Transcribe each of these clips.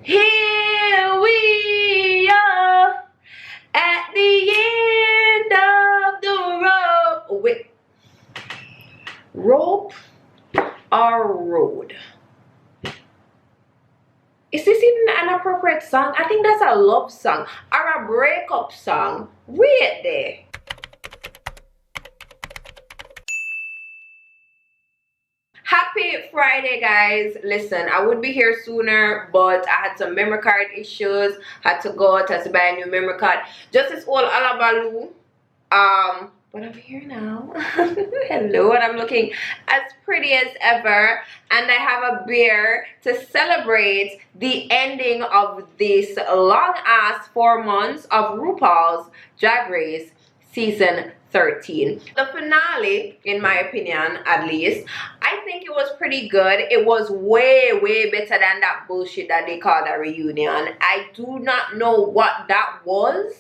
Here we are at the end of the rope. Wait, rope or road? Is this even an appropriate song? I think that's a love song or a breakup song. Wait there. Happy Friday, guys. Listen, I would be here sooner, but I had some memory card issues. Had to go out to buy a new memory card. Just this old alabalu. But I'm here now. Hello, and I'm looking as pretty as ever. And I have a beer to celebrate the ending of this long-ass 4 months of RuPaul's Drag Race Season 13. The finale, in my opinion at least, I think it was pretty good. It was way better than that bullshit that they called a reunion. I do not know what that was.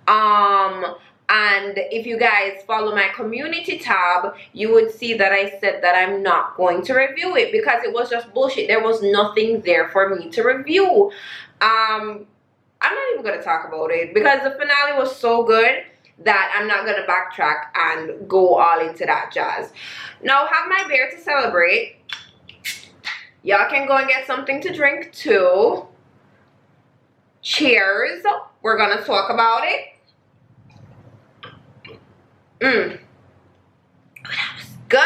And if you guys follow my community tab, you would see that I said that I'm not going to review it because it was just bullshit. There was nothing there for me to review. I'm not even going to talk about it because the finale was so good that I'm not going to backtrack and go all into that jazz. Now, have my beer to celebrate. Y'all can go and get something to drink too. Cheers. We're going to talk about it. That was good.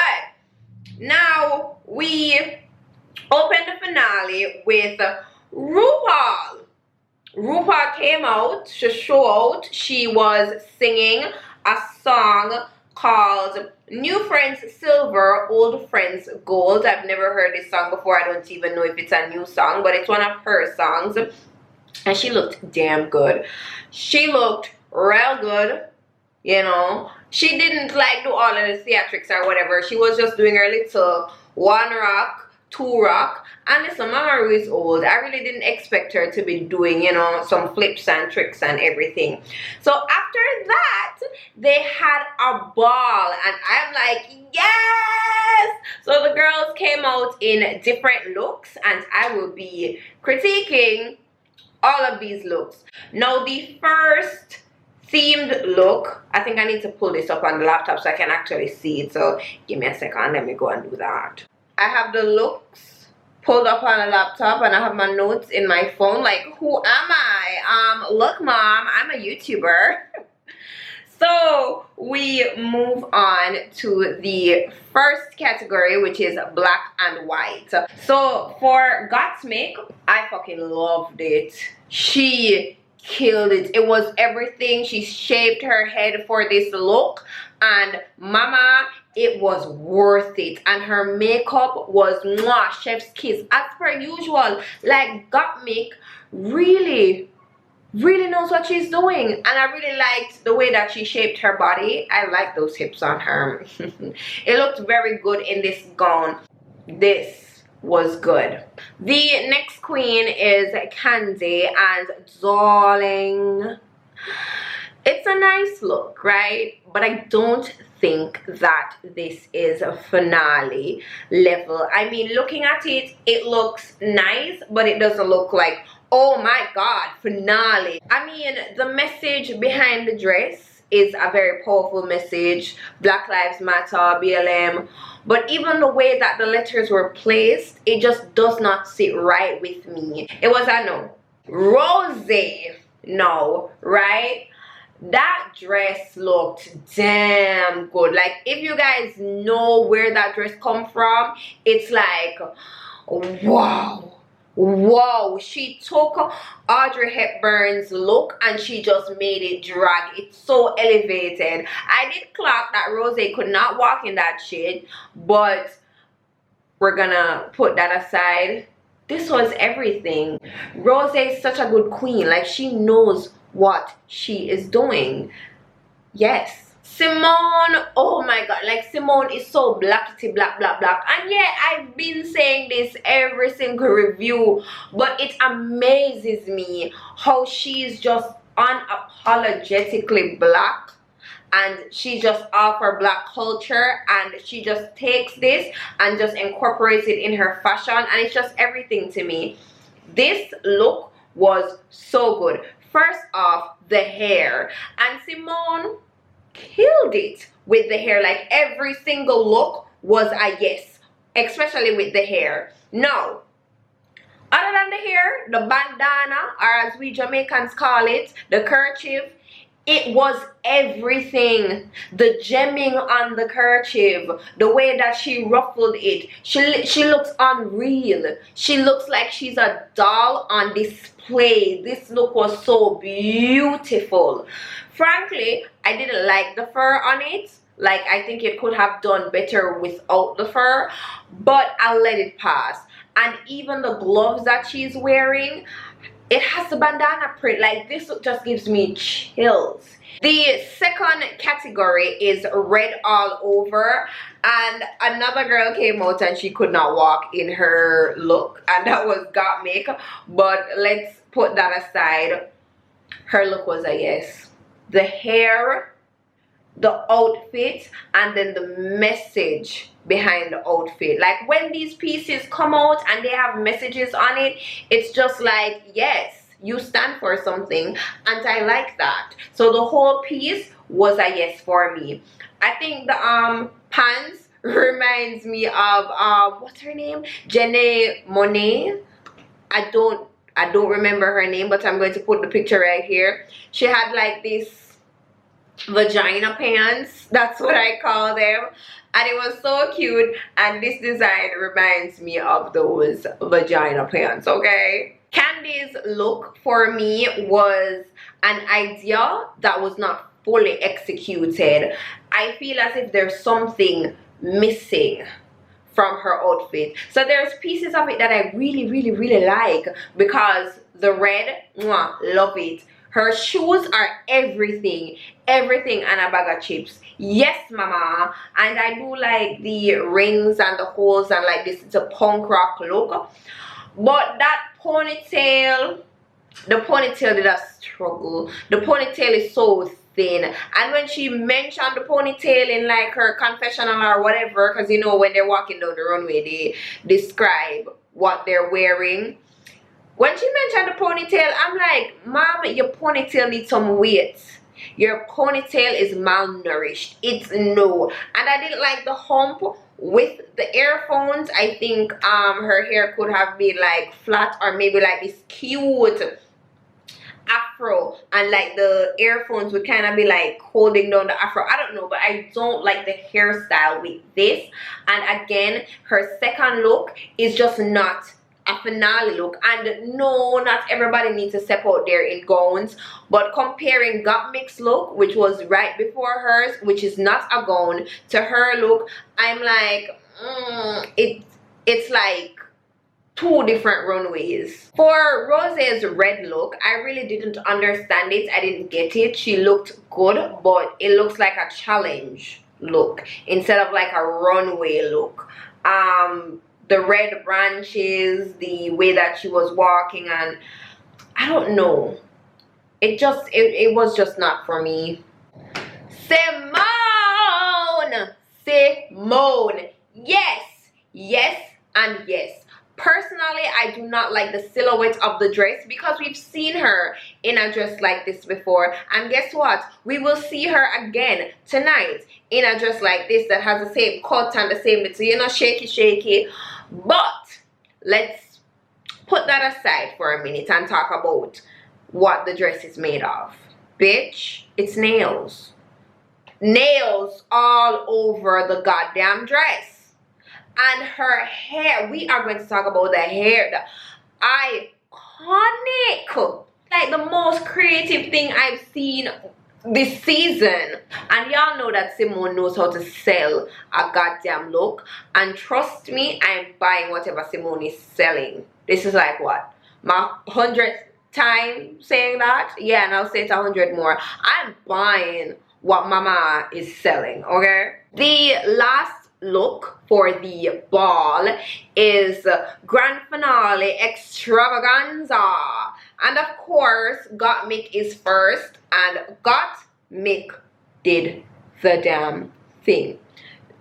Now, we opened the finale with RuPaul. RuPaul came out to show out. She was singing a song called New Friends Silver, Old Friends Gold. I've never heard this song before. I don't even know if it's a new song, but it's one of her songs. And she looked damn good. She looked real good, you know. She didn't like do all of the theatrics or whatever. She was just doing her little 1 rock, 2 rock. And listen, Mama Ru is old. I really didn't expect her to be doing, you know, some flips and tricks and everything. So after that, they had a ball. And I'm like, yes! So the girls came out in different looks. And I will be critiquing all of these looks. Now, the first themed look, I think I need to pull this up on the laptop so I can actually see it. So give me a second, let me go and do that. I have the looks pulled up on a laptop and I have my notes in my phone. Like, who am I? Look, mom, I'm a YouTuber. So we move on to the first category, which is black and white. So for Gottmik, I fucking loved it. She killed it. It was everything. She shaved her head for this look, and mama, it was worth it. And her makeup was mwah, chef's kiss as per usual. Like, Gottmik really knows what she's doing, and I really liked the way that she shaped her body. I like those hips on her. It looked very good in this gown. This was good. The next queen is Candy, and darling, it's a nice look, right? But I don't think that this is a finale level. I mean, looking at it, it looks nice, but it doesn't look like, oh my god, finale. I mean, the message behind the dress is a very powerful message. Black Lives Matter, BLM. But even the way that the letters were placed, it just does not sit right with me. It was a no. Rose, no, right? That dress looked damn good. Like, if you guys know where that dress come from, it's like, wow. Wow, she took Audrey Hepburn's look and she just made it drag. It's so elevated. I did clock that Rose could not walk in that shit, but we're gonna put that aside. This was everything. Rose is such a good queen. Like, she knows what she is doing. Yes. Simone, oh my god, like, Simone is so blackity black. And yeah, I've been saying this every single review, but it amazes me how she's just unapologetically black, and she just offers black culture, and she just takes this and just incorporates it in her fashion, and it's just everything to me. This look was so good. First off, the hair, and Simone killed it with the hair. Like every single look was a yes, especially with the hair. Now, other than the hair, the bandana, or as we Jamaicans call it, the kerchief, it was everything. The gemming on the kerchief, the way that she ruffled it, she looks unreal. She looks like she's a doll on display. This look was so beautiful. Frankly, I didn't like the fur on it. Like, I think it could have done better without the fur, but I'll let it pass. And even the gloves that she's wearing, it has the bandana print. Like, this just gives me chills. The second category is red all over, and another girl came out and she could not walk in her look, and that was Gottmik. But let's put that aside. Her look was a yes. The hair, the outfit, and then the message behind the outfit. Like, when these pieces come out and they have messages on it, it's just like, yes, you stand for something, and I like that. So the whole piece was a yes for me. I think the pants reminds me of what's her name, Jenny Monet. I don't remember her name, but I'm going to put the picture right here. She had like this vagina pants, that's what I call them, and it was so cute. And this design reminds me of those vagina pants. Okay, Candy's look for me was an idea that was not fully executed. I feel as if there's something missing from her outfit. So there's pieces of it that I really like, because the red, mwah, love it. Her shoes are everything and a bag of chips. Yes, mama. And I do like the rings and the holes and like this. It's a punk rock look. But that ponytail, the ponytail did a struggle. The ponytail is so thin. And when she mentioned the ponytail in like her confessional or whatever, because you know when they're walking down the runway, they describe what they're wearing. When she mentioned the ponytail, I'm like, Mom, your ponytail needs some weight. Your ponytail is malnourished. It's no. And I didn't like the hump with the earphones. I think her hair could have been like flat, or maybe like this cute afro, and like the earphones would kind of be like holding down the afro. I don't know, but I don't like the hairstyle with this. And again, her second look is just not a finale look. And no, not everybody needs to step out there in gowns, but comparing Gottmik's look, which was right before hers, which is not a gown, to her look, I'm like, it's like two different runways. For Rose's red look, I really didn't understand it. I didn't get it. She looked good, but it looks like a challenge look instead of like a runway look. The red branches, the way that she was walking, and I don't know. It was just not for me. Simone! Yes, and yes. Personally, I do not like the silhouette of the dress, because we've seen her in a dress like this before. And guess what? We will see her again tonight in a dress like this that has the same cut and the same, you know, shaky. But let's put that aside for a minute and talk about what the dress is made of. Bitch, it's nails. Nails all over the goddamn dress. And her hair, we are going to talk about the hair. The iconic, like the most creative thing I've seen this season. And y'all know that Simone knows how to sell a goddamn look, and trust me, I'm buying whatever Simone is selling. This is like what, my 100th time saying that? Yeah, and I'll say it 100 more. I'm buying what mama is selling. Okay, the last look for the ball is grand finale extravaganza, and of course Gottmik is first, and Gottmik did the damn thing.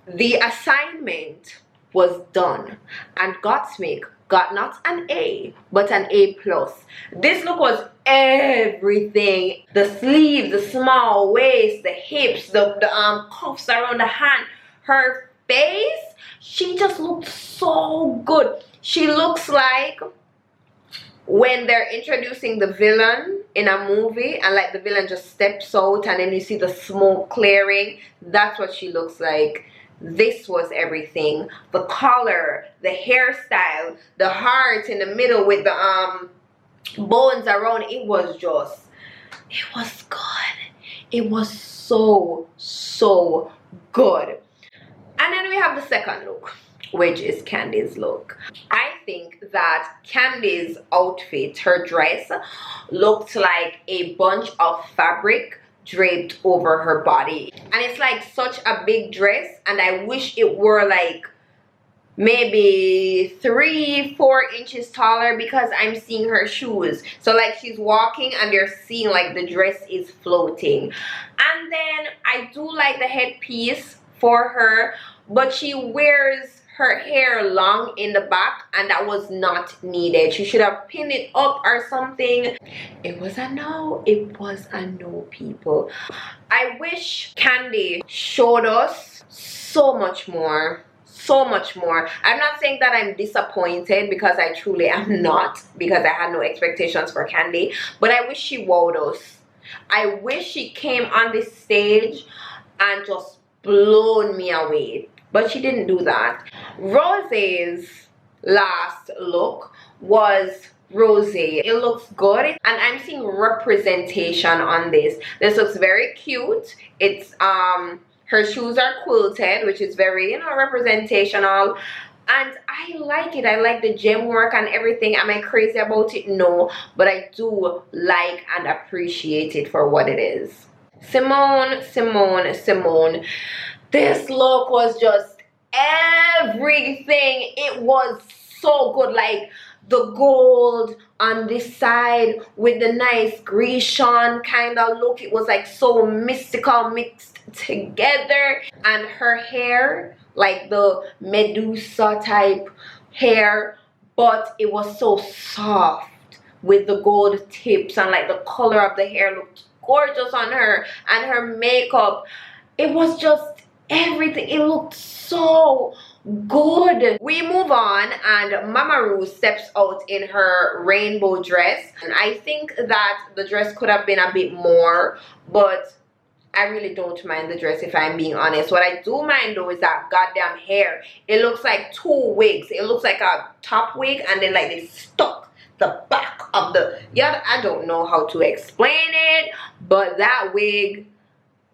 The assignment was done, and Gottmik got not an A, but an A plus. This look was everything. The sleeves, the small waist, the hips, the cuffs around the hand, her face, she just looked so good. She looks like when they're introducing the villain in a movie and like the villain just steps out and then you see the smoke clearing. That's what she looks like. This was everything. The color, the hairstyle, the heart in the middle with the bones around. It was good. It was so good. And then we have the second look, which is Candy's look. I think that Candy's outfit, her dress, looked like a bunch of fabric draped over her body. And it's like such a big dress, and I wish it were like maybe 3-4 inches taller, because I'm seeing her shoes. So like she's walking and you're seeing like the dress is floating. And then I do like the headpiece for her, but she wears her hair long in the back and that was not needed. She should have pinned it up or something. It was a no. It was a no, people. I wish Candy showed us so much more. So much more. I'm not saying that I'm disappointed, because I truly am not, because I had no expectations for Candy, but I wish she wowed us. I wish she came on this stage and just blown me away, but she didn't do that. Rose's last look was rosé. It looks good, and I'm seeing representation on this. This looks very cute. It's her shoes are quilted, which is very, you know, representational, and I like it. I like the gem work and everything. Am I crazy about it? No, but I do like and appreciate it for what it is. Simone. This look was just everything. It was so good. Like the gold on this side with the nice Grecian kind of look. It was like so mystical mixed together. And her hair, like the Medusa type hair, but it was so soft with the gold tips, and like the color of the hair looked gorgeous on her. And her makeup, it was just everything. It looked so good. We move on, and Mama Ru steps out in her rainbow dress, and I think that the dress could have been a bit more, but I really don't mind the dress, if I'm being honest. What I do mind though is that goddamn hair. It looks like 2 wigs. It looks like a top wig and then like they stuck the back of the, yeah, I don't know how to explain it, but that wig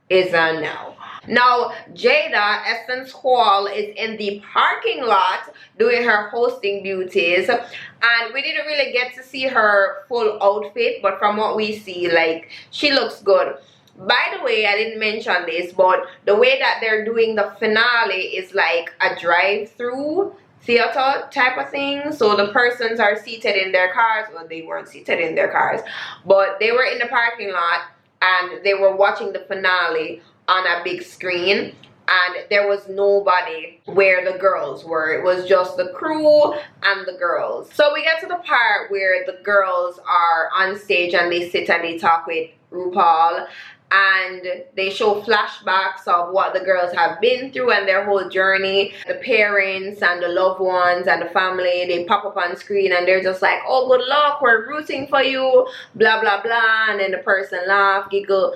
is a no. Now Jada Essence Hall is in the parking lot doing her hosting duties, and we didn't really get to see her full outfit, but from what we see, like, she looks good. By the way, I didn't mention this, but the way that they're doing the finale is like a drive-through theater type of thing. So the persons are seated in their cars. Well, they weren't seated in their cars, but they were in the parking lot and they were watching the finale on a big screen, and there was nobody where the girls were. It was just the crew and the girls. So we get to the part where the girls are on stage and they sit and they talk with RuPaul, and they show flashbacks of what the girls have been through and their whole journey. The parents and the loved ones and the family, they pop up on screen and they're just like, oh, good luck, we're rooting for you, blah blah blah, and then the person laugh, giggle,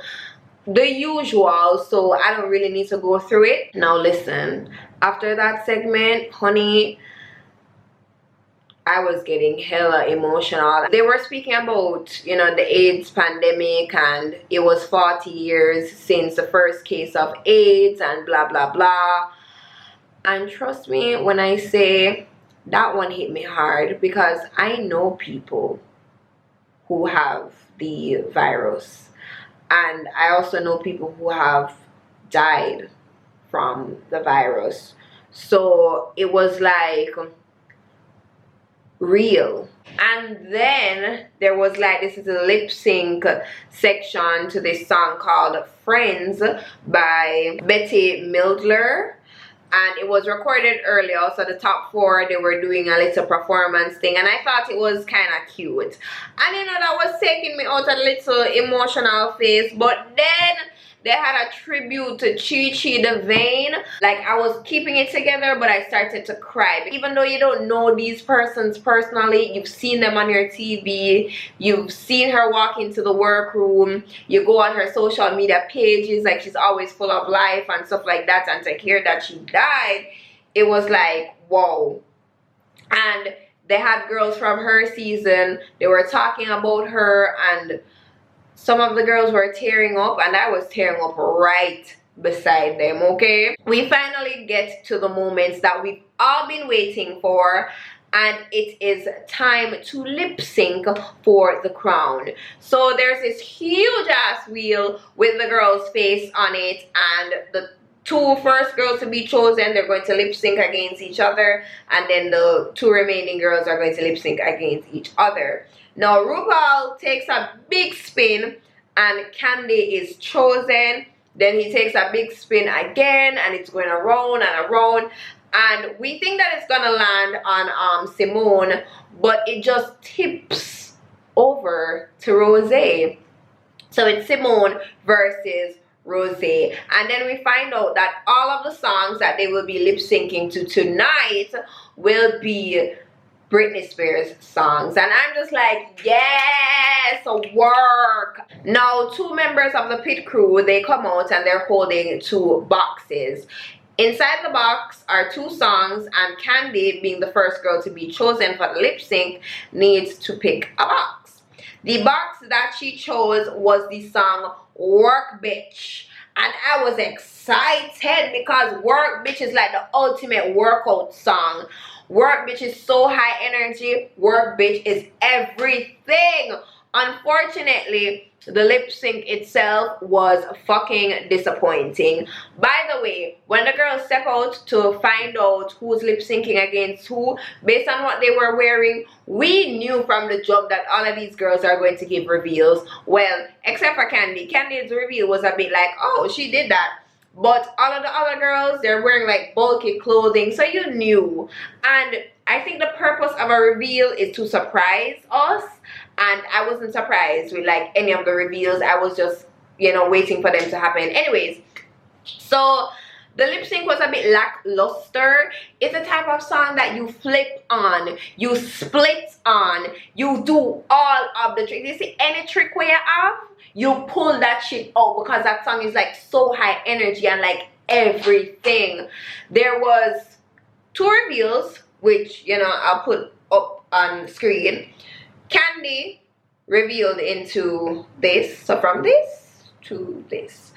the usual. So I don't really need to go through it. Now listen, after that segment, honey, I was getting hella emotional. They were speaking about, you know, the AIDS pandemic, and it was 40 years since the first case of AIDS and blah blah blah. And trust me when I say that one hit me hard, because I know people who have the virus, and I also know people who have died from the virus. So it was like real. And then there was like, this is a lip sync section to this song called Friends by Betty Mildler, and it was recorded earlier. So the top 4, they were doing a little performance thing, and I thought it was kind of cute. And you know, that was taking me out a little emotional phase. But then they had a tribute to Chi Chi the Vein. Like, I was keeping it together, but I started to cry. Even though you don't know these persons personally, you've seen them on your TV, you've seen her walk into the workroom, you go on her social media pages, like she's always full of life and stuff like that, and to hear that she died, it was like, whoa. And they had girls from her season, they were talking about her, and some of the girls were tearing up, and I was tearing up right beside them, okay? We finally get to the moments that we've all been waiting for, and it is time to lip sync for the crown. So there's this huge ass wheel with the girl's face on it, and the 2 first girls to be chosen, they're going to lip sync against each other, and then the 2 remaining girls are going to lip sync against each other. Now RuPaul takes a big spin and Candy is chosen. Then he takes a big spin again, and it's going around and around, and we think that it's gonna land on Simone, but it just tips over to Rosé. So it's Simone versus Rosé, and then we find out that all of the songs that they will be lip syncing to tonight will be Britney Spears songs, and I'm just like, yes, work. Now 2 members of the pit crew, they come out and they're holding 2 boxes. Inside the box are 2 songs, and Candy, being the first girl to be chosen for the lip sync, needs to pick a box. The box that she chose was the song Work Bitch, and I was excited because Work Bitch is like the ultimate workout song. Work Bitch is so high energy. Work Bitch is everything. Unfortunately, the lip sync itself was fucking disappointing. By the way, when the girls step out to find out who's lip syncing against who, based on what they were wearing, we knew from the jump that all of these girls are going to give reveals. Well, except for Candy. Candy's reveal was a bit like, oh, she did that. But all of the other girls, they're wearing like bulky clothing, so you knew. And I think the purpose of a reveal is to surprise us, and I wasn't surprised with like any of the reveals. I was just, you know, waiting for them to happen. Anyways, so the lip sync was a bit lackluster. It's a type of song that you flip on, you split on, you do all of the tricks. You see any trick where you have, you pull that shit out, because that song is like so high energy and like everything. There was 2 reveals, which, you know, I'll put up on screen. Candy revealed into this, so from this to this,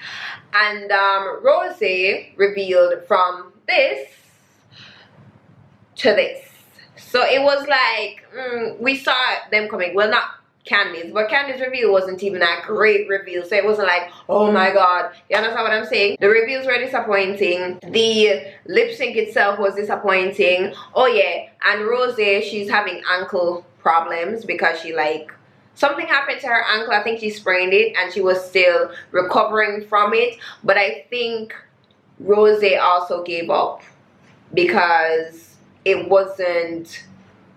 and Rosé revealed from this to this. So it was like, we saw them coming. Well, not Candy's, but Candy's reveal wasn't even a great reveal, so it wasn't like, oh my god, you understand what I'm saying? The reveals were disappointing, the lip sync itself was disappointing. Oh yeah, and Rosé, she's having ankle problems because she like, something happened to her ankle. I think she sprained it and she was still recovering from it. But I think Rosé also gave up because it wasn't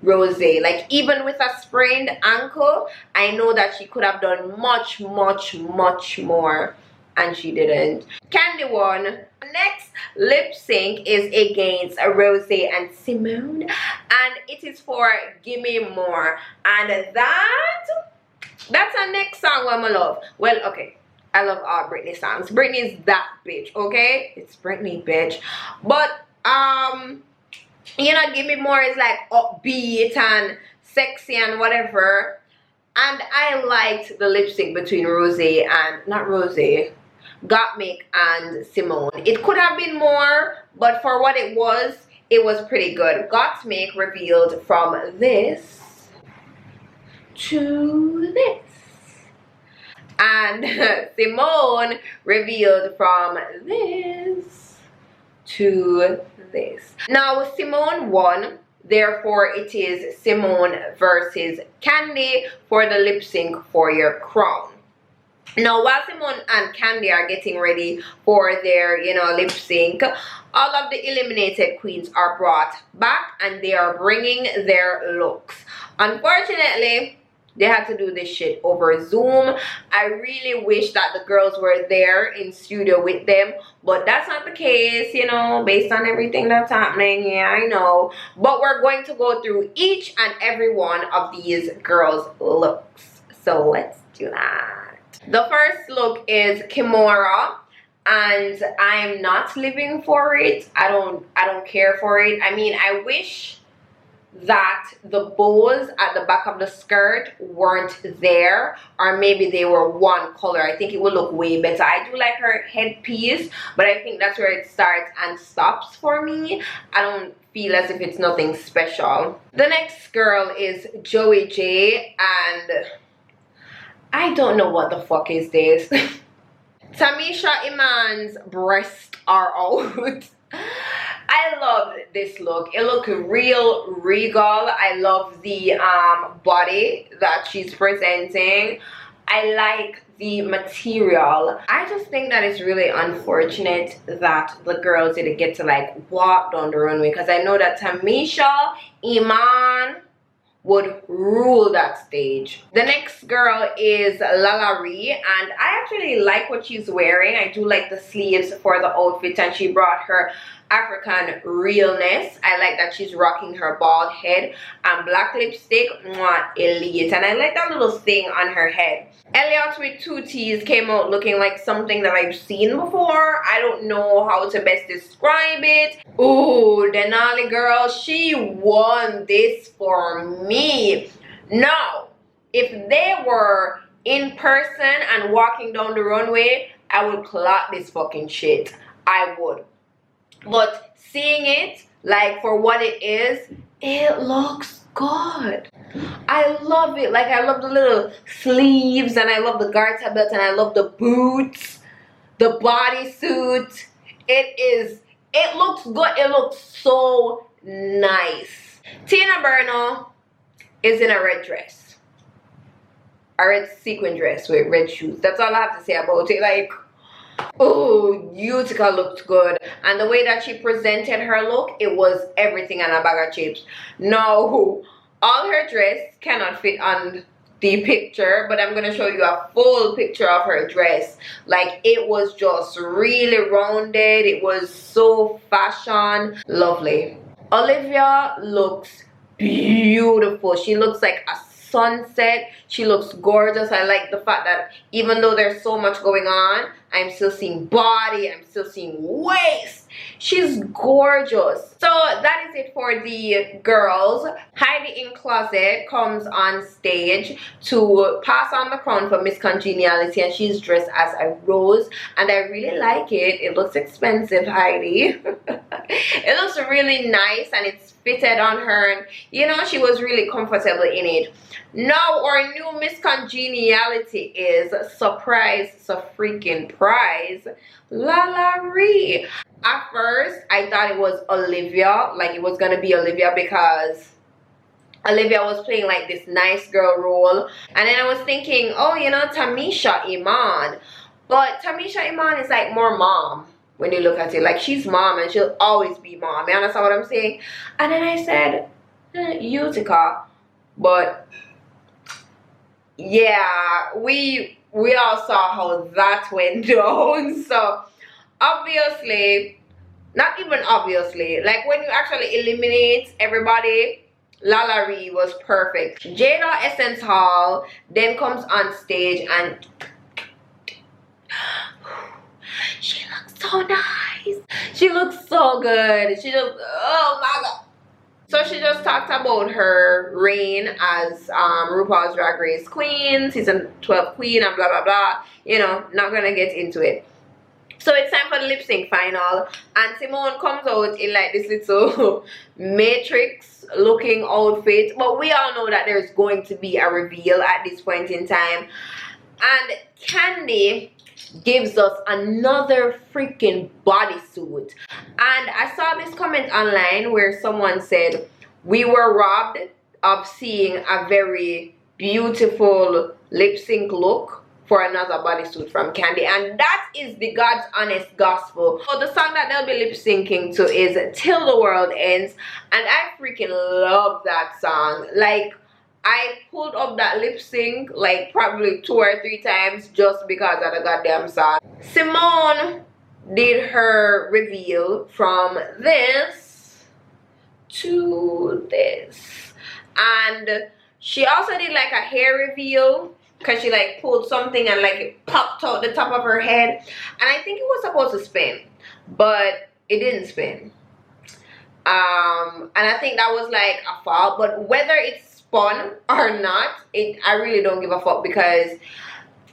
Rosé. Like, even with a sprained ankle, I know that she could have done much more, and she didn't. Candy won. Next lip sync is against Rosé and Simone, and it is for Gimme More, and that's our next song I love. Well, okay, I love all Britney songs. Britney's that bitch, okay? It's Britney, bitch. But you know, Gimme More is like upbeat and sexy and whatever. And I liked the lip sync between Rosé and, not Rosé, Gottmik and Simone. It could have been more, but for what it was pretty good. Gottmik revealed from this to this, and Simone revealed from this to this. Now Simone won, therefore it is Simone versus Candy for the lip sync for your crown. Now, while Simone and Candy are getting ready for their, lip sync, all of the eliminated queens are brought back and they are bringing their looks. Unfortunately, they had to do this shit over Zoom. I really wish that the girls were there in studio with them, but that's not the case, based on everything that's happening. Yeah, I know. But we're going to go through each and every one of these girls' looks. So let's do that. The first look is Kimura, and I'm not living for it. I don't care for it. I mean, I wish that the bows at the back of the skirt weren't there, or maybe they were one color. I think it would look way better. I do like her headpiece, but I think that's where it starts and stops for me. I don't feel as if it's nothing special. The next girl is Joey J, and I don't know what the fuck is this. Tamisha Iman's breasts are out. I love this look. It looked real regal. I love the body that she's presenting. I like the material. I just think that it's really unfortunate that the girls didn't get to like walk down the runway, because I know that Tamisha Iman would rule that stage. The next girl is Lalari, and I actually like what she's wearing. I do like the sleeves for the outfit, and she brought her African realness. I like that she's rocking her bald head and black lipstick. Mwah, elite. And I like that little thing on her head. Elliot with two T's came out looking like something that I've seen before. I don't know how to best describe it. Ooh, Denali girl, she won this for me. Now, if they were in person and walking down the runway, I would clock this fucking shit. I would. But seeing it like for what it is, it looks good. I love it. Like, I love the little sleeves, and I love the garter belt, and I love the boots, the bodysuit. It looks good. It looks so nice. Tina Burner is in a red dress, a red sequin dress with red shoes. That's all I have to say about it. Like, oh, Utica looked good, and the way that she presented her look, it was everything on a bag of chips. No, all her dress cannot fit on the picture, but I'm gonna show you a full picture of her dress. Like, it was just really rounded. It was so fashion lovely. Olivia looks beautiful. She looks like a sunset. She looks gorgeous. I like the fact that even though there's so much going on, I'm still seeing body, I'm still seeing waist. She's gorgeous. So that is it for the girls. Heidi in Closet comes on stage to pass on the crown for Miss Congeniality, and she's dressed as a rose, and I really like it. It looks expensive, Heidi. It looks really nice, and it's fitted on her, and she was really comfortable in it. Now our new Miss Congeniality is surprise freaking prize Lalari. At first I thought it was Olivia, like it was gonna be Olivia, because Olivia was playing like this nice girl role, and then I was thinking, oh, Tamisha Iman, but Tamisha Iman is like more mom. When you look at it, like, she's mom and she'll always be mom. You understand what I'm saying? And then I said, Utica. But yeah, we all saw how that went down. So obviously, not even obviously, like when you actually eliminate everybody, Lalari was perfect. Jada Essence Hall then comes on stage, and she looks so nice. She looks so good. She just, oh my god. So she just talked about her reign as RuPaul's Drag Race Queen, season 12 queen, and blah blah blah. Not gonna get into it. So it's time for the lip sync final, and Simone comes out in like this little Matrix looking outfit, but we all know that there's going to be a reveal at this point in time. And Candy gives us another freaking bodysuit, and I saw this comment online where someone said we were robbed of seeing a very beautiful lip sync look for another bodysuit from Candy, and that is the God's honest gospel. So the song that they'll be lip syncing to is Till the World Ends, and I freaking love that song. Like, I pulled up that lip sync like probably 2 or 3 times just because of the goddamn song. Simone did her reveal from this to this, and she also did like a hair reveal because she like pulled something and like it popped out the top of her head, and I think it was supposed to spin, but it didn't spin. And I think that was like a fault, but whether it's spun or not, I really don't give a fuck because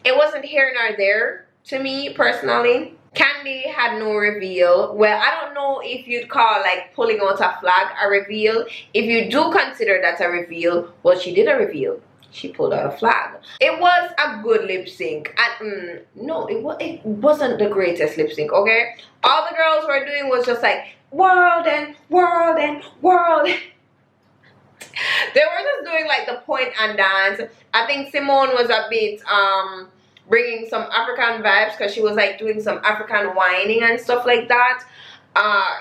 it wasn't here nor there to me personally. Candy had no reveal. Well, I don't know if you'd call like pulling out a flag a reveal. If you do consider that a reveal, well, she did a reveal. She pulled out a flag. It was a good lip sync, and no, it wasn't the greatest lip sync. Okay, all the girls were doing was just like world and world and world. They were just doing like the point and dance. I think Simone was a bit bringing some African vibes because she was like doing some African whining and stuff like that.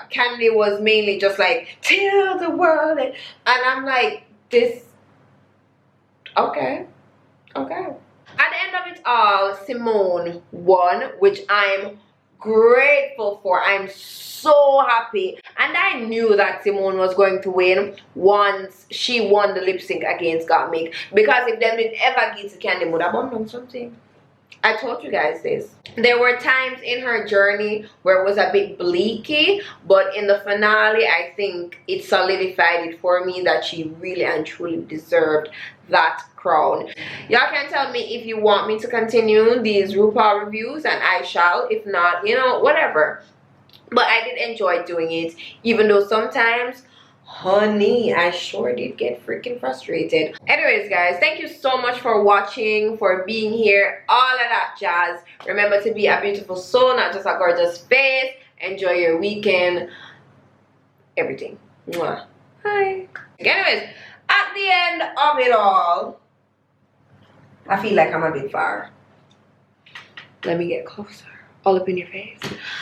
Candy was mainly just like till the world, and I'm like, this, okay. At the end of it all, Simone won, which I'm grateful for. I'm so happy, and I knew that Simone was going to win once she won the lip sync against Gottmik, because if them did ever get to Candy, would have done something. I told you guys this. There were times in her journey where it was a bit bleaky, but in the finale, I think it solidified it for me that she really and truly deserved that crown. Y'all can tell me if you want me to continue these RuPaul reviews, and I shall. If not, you know, whatever. But I did enjoy doing it, even though sometimes, honey, I sure did get freaking frustrated. Anyways, guys, thank you so much for watching, for being here, all of that jazz. Remember to be a beautiful soul, not just a gorgeous face. Enjoy your weekend, everything. Mwah. Bye. Anyways, at the end of it all, I feel like I'm a bit far. Let me get closer, all up in your face.